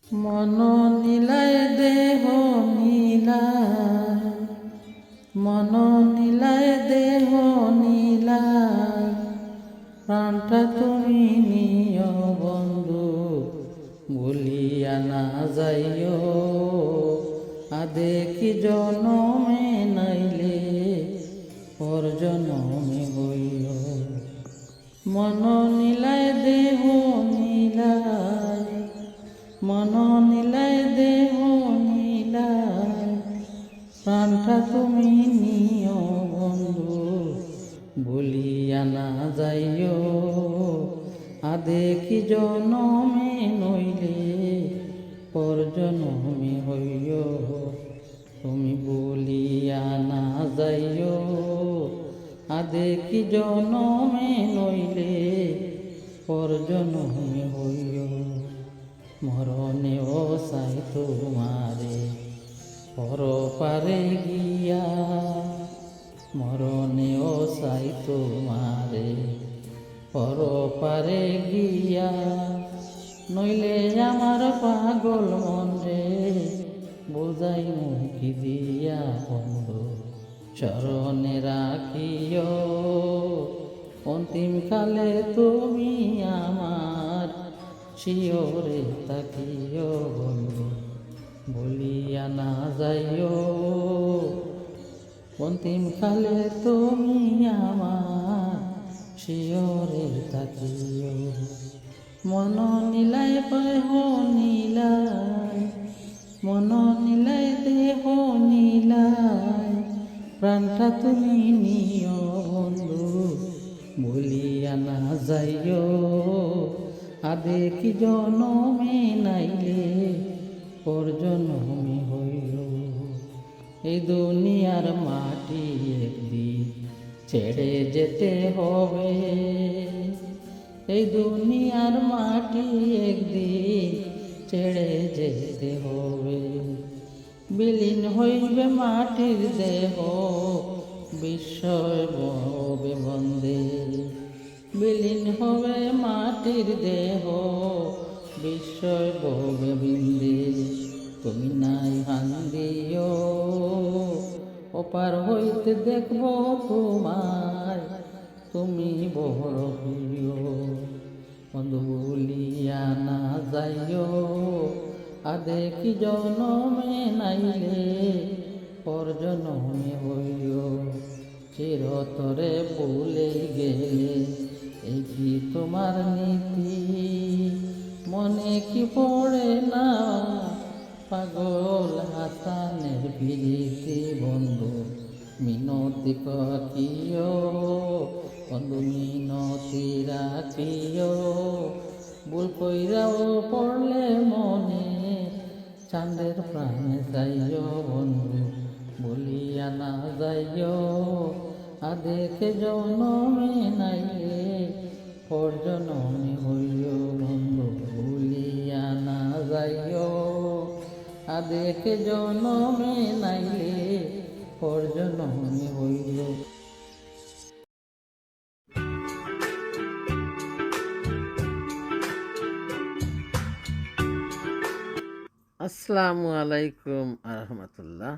মন নীলায় দেহ নীলায়, মন নীলায় দেহ নীলায়, প্রাণটা তুমি নিও বন্ধু, ভুলিয়া না যাইও। আদে কি জনমে নাইলে পর জনমে হইও। মন নীলায় দেহ নীলায়, মন নীলায় দেহ নীলায়, প্রাণটা তুমি নিও বন্ধু, ভুলিয়া না যাইও। আদে কি জনমে নইলে পর জনমে হইও। তুমি ভুলিয়া না যাইও, আদে কি জনমে নইলে পর জনমে হইও। মরণেও চাই তোমারে পর পারে গিয়া, মরণেও চাই তোমারে পর পারে গিয়া। নইলে আমার পাগল মন রে বোঝাই মুখি দিয়া বন্ধু, চরণে রাখিও। অন্তিম কালে তুমি আমার শিওরে তাকিও বন্ধু, বলিয়া না যাইও। অন্তিম কালে তুমি আমার শিওরে তাকিও। মন নীলায় দেহ নীলায়, মন নীলায় দেহ নীলায়, প্রাণটা তুমি নিও বন্ধু, ভুলিয়া না যাইও। আদে কি জনমে নাইলে পর জনমে হইও। এই দুনিয়ার মাটি একদিন ছেড়ে যেতে হবে, এই দুনিয়ার মাটি একদিন ছেড়ে যেতে হবে। বিলীন হইবে মাটির দেহ, বিস্ময় হবে বন্দে। বিলীন হবে মাটির দেহ, বিস্ময় হবে বিন্দে। তুমি নাই হান দিও, ওপার হইতে দেখব তোমায়, তুমি বড় প্রিয়। বন্ধু ভুলিয়া না যাইও, আদে কি জনমে নাইলে পর জনমে হইও। চিরতরে ভুলে গেলে এই কি তোমার নীতি, মনে কি পড়ে না পাগল হাসানের প্রীতি। বন্ধু মিনতি রাখিও, বন্ধু মিনতি রাখিও। ভুল কইরাও পড়লে মনে চাঁদের প্রাণে যাইও বন্ধু, বলিয়া না যাইও। আদে কে জনমে নাইলে পর জনমে হইও বন্ধু, ভুলিয়া না যাইও। আদে কে জনমে নাইলে পর জনমে হইও। আসসালামু আলাইকুম আরহামতুল্লাহ।